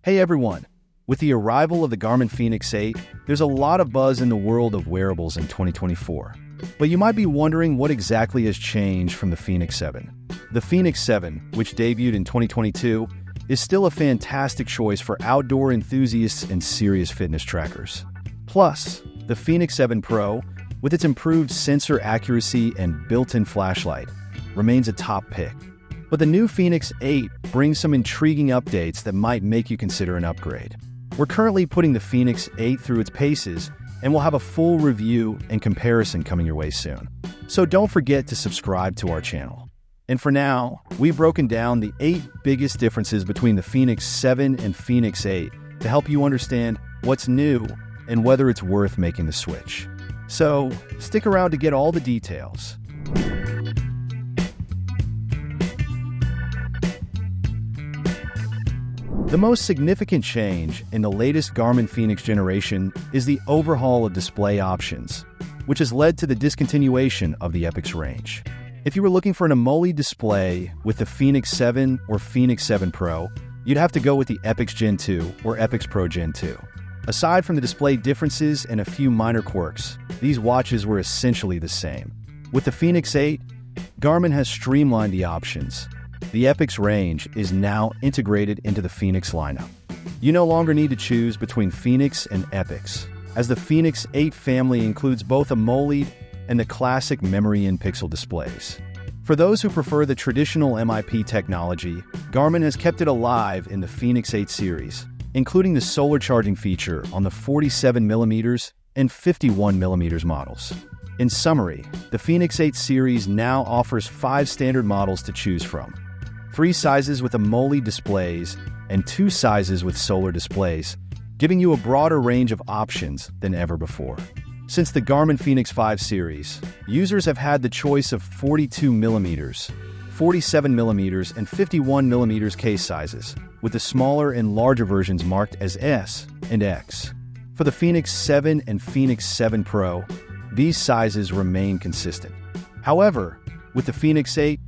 Hey everyone! With the arrival of the Garmin Fenix 8, there's a lot of buzz in the world of wearables in 2024. But you might be wondering what exactly has changed from the Fenix 7. The Fenix 7, which debuted in 2022, is still a fantastic choice for outdoor enthusiasts and serious fitness trackers. Plus, the Fenix 7 Pro, with its improved sensor accuracy and built-in flashlight, remains a top pick. But the new Fenix 8 brings some intriguing updates that might make you consider an upgrade. We're currently putting the Fenix 8 through its paces, and we'll have a full review and comparison coming your way soon. So don't forget to subscribe to our channel. And for now, we've broken down the 8 biggest differences between the Fenix 7 and Fenix 8 to help you understand what's new and whether it's worth making the switch. So stick around to get all the details. The most significant change in the latest Garmin Fenix generation is the overhaul of display options, which has led to the discontinuation of the Epix range. If you were looking for an AMOLED display with the Fenix 7 or Fenix 7 Pro, you'd have to go with the Epix Gen 2 or Epix Pro Gen 2. Aside from the display differences and a few minor quirks, these watches were essentially the same. With the Fenix 8, Garmin has streamlined the options. The Epix range is now integrated into the Fenix lineup. You no longer need to choose between Fenix and Epix, as the Fenix 8 family includes both AMOLED and the classic memory in pixel displays. For those who prefer the traditional MIP technology, Garmin has kept it alive in the Fenix 8 series, including the solar charging feature on the 47mm and 51mm models. In summary, the Fenix 8 series now offers 5 standard models to choose from. 3 sizes with AMOLED displays and 2 sizes with solar displays, giving you a broader range of options than ever before. Since the Garmin Fenix 5 series, users have had the choice of 42mm, 47mm, and 51mm case sizes, with the smaller and larger versions marked as S and X. For the Fenix 7 and Fenix 7 Pro, these sizes remain consistent. However, with the Fenix 8,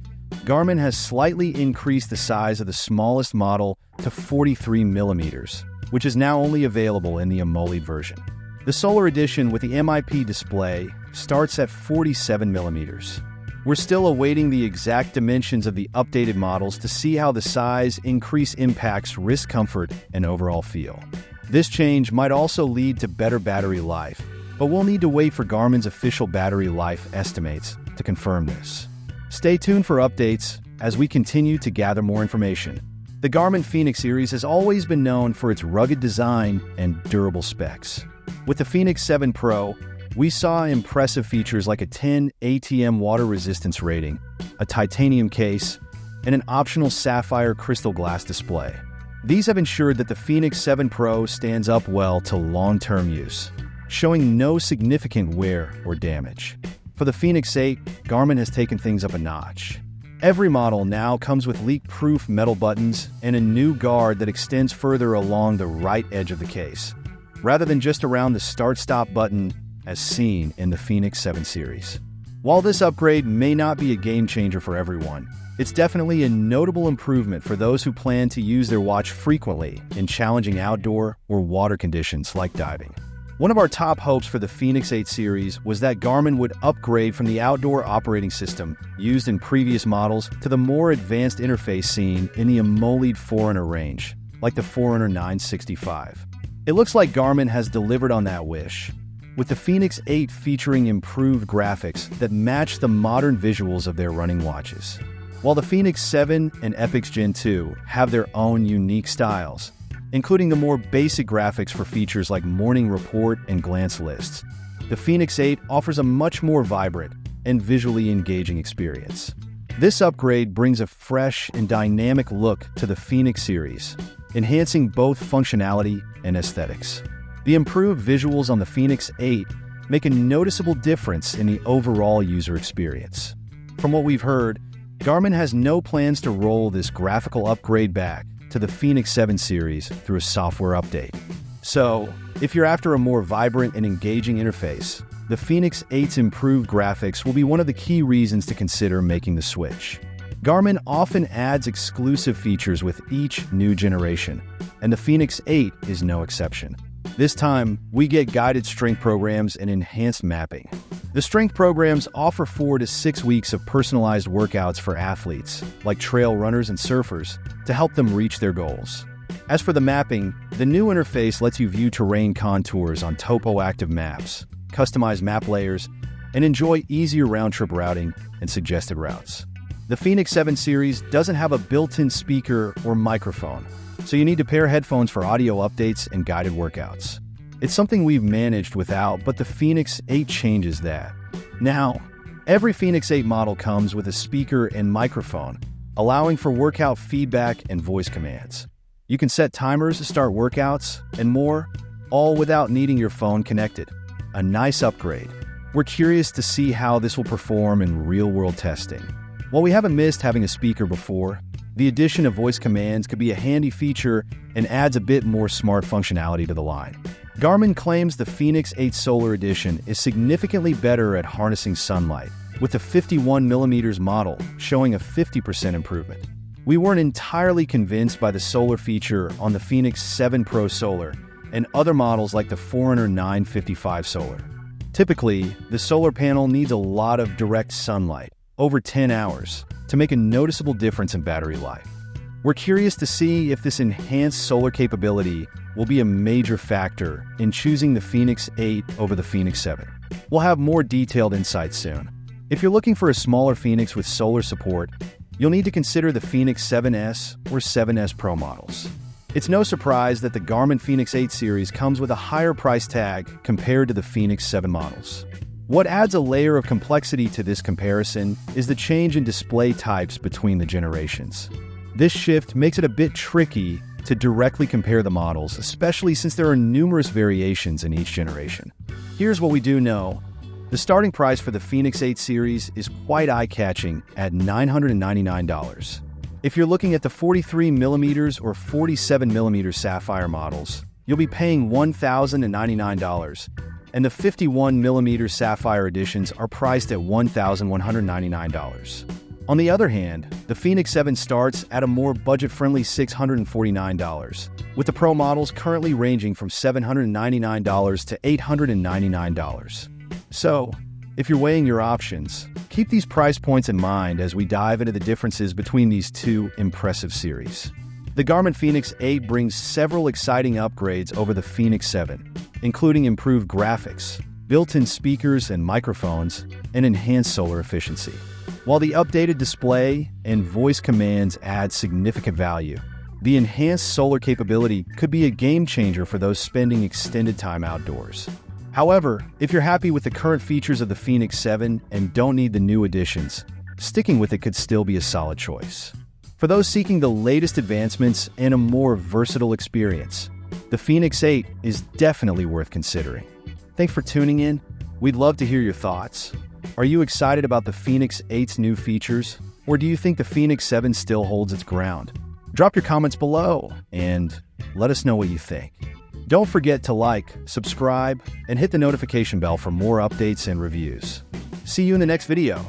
Garmin has slightly increased the size of the smallest model to 43mm, which is now only available in the AMOLED version. The Solar Edition with the MIP display starts at 47mm. We're still awaiting the exact dimensions of the updated models to see how the size increase impacts wrist comfort and overall feel. This change might also lead to better battery life, but we'll need to wait for Garmin's official battery life estimates to confirm this. Stay tuned for updates as we continue to gather more information. The Garmin Fenix series has always been known for its rugged design and durable specs. With the Fenix 7 Pro, we saw impressive features like a 10 ATM water resistance rating, a titanium case, and an optional sapphire crystal glass display. These have ensured that the Fenix 7 Pro stands up well to long-term use, showing no significant wear or damage. For the Fenix 8, Garmin has taken things up a notch. Every model now comes with leak-proof metal buttons and a new guard that extends further along the right edge of the case, rather than just around the start-stop button as seen in the Fenix 7 series. While this upgrade may not be a game-changer for everyone, it's definitely a notable improvement for those who plan to use their watch frequently in challenging outdoor or water conditions like diving. One of our top hopes for the Fenix 8 series was that Garmin would upgrade from the outdoor operating system used in previous models to the more advanced interface seen in the AMOLED Forerunner range, like the Forerunner 965. It looks like Garmin has delivered on that wish, with the Fenix 8 featuring improved graphics that match the modern visuals of their running watches. While the Fenix 7 and Epix Gen 2 have their own unique styles, including the more basic graphics for features like morning report and glance lists, the Fenix 8 offers a much more vibrant and visually engaging experience. This upgrade brings a fresh and dynamic look to the Fenix series, enhancing both functionality and aesthetics. The improved visuals on the Fenix 8 make a noticeable difference in the overall user experience. From what we've heard, Garmin has no plans to roll this graphical upgrade back to the Fenix 7 series through a software update. So, if you're after a more vibrant and engaging interface, the Fenix 8's improved graphics will be one of the key reasons to consider making the switch. Garmin often adds exclusive features with each new generation, and the Fenix 8 is no exception. This time, we get guided strength programs and enhanced mapping. The strength programs offer 4 to 6 weeks of personalized workouts for athletes, like trail runners and surfers, to help them reach their goals. As for the mapping, the new interface lets you view terrain contours on topo-active maps, customize map layers, and enjoy easier round-trip routing and suggested routes. The Fenix 7 series doesn't have a built-in speaker or microphone, so you need to pair headphones for audio updates and guided workouts. It's something we've managed without, but the Fenix 8 changes that. Now, every Fenix 8 model comes with a speaker and microphone, allowing for workout feedback and voice commands. You can set timers to start workouts and more, all without needing your phone connected. A nice upgrade. We're curious to see how this will perform in real-world testing. While we haven't missed having a speaker before, the addition of voice commands could be a handy feature and adds a bit more smart functionality to the line. Garmin claims the Fenix 8 Solar Edition is significantly better at harnessing sunlight, with the 51mm model showing a 50% improvement. We weren't entirely convinced by the solar feature on the Fenix 7 Pro Solar and other models like the Forerunner 955 Solar. Typically, the solar panel needs a lot of direct sunlight, over 10 hours, to make a noticeable difference in battery life. We're curious to see if this enhanced solar capability will be a major factor in choosing the Fenix 8 over the Fenix 7. We'll have more detailed insights soon. If you're looking for a smaller Fenix with solar support, you'll need to consider the Fenix 7S or 7S Pro models. It's no surprise that the Garmin Fenix 8 series comes with a higher price tag compared to the Fenix 7 models. What adds a layer of complexity to this comparison is the change in display types between the generations. This shift makes it a bit tricky to directly compare the models, especially since there are numerous variations in each generation. Here's what we do know. The starting price for the Fenix 8 series is quite eye-catching at $999. If you're looking at the 43mm or 47mm Sapphire models, you'll be paying $1,099, and the 51mm Sapphire editions are priced at $1,199. On the other hand, the Fenix 7 starts at a more budget-friendly $649, with the Pro models currently ranging from $799 to $899. So, if you're weighing your options, keep these price points in mind as we dive into the differences between these two impressive series. The Garmin Fenix 8 brings several exciting upgrades over the Fenix 7, including improved graphics, built-in speakers and microphones, and enhanced solar efficiency. While the updated display and voice commands add significant value, the enhanced solar capability could be a game-changer for those spending extended time outdoors. However, if you're happy with the current features of the Fenix 7 and don't need the new additions, sticking with it could still be a solid choice. For those seeking the latest advancements and a more versatile experience, the Fenix 8 is definitely worth considering. Thanks for tuning in. We'd love to hear your thoughts. Are you excited about the Fenix 8's new features, or do you think the Fenix 7 still holds its ground? Drop your comments below and let us know what you think. Don't forget to like, subscribe, and hit the notification bell for more updates and reviews. See you in the next video.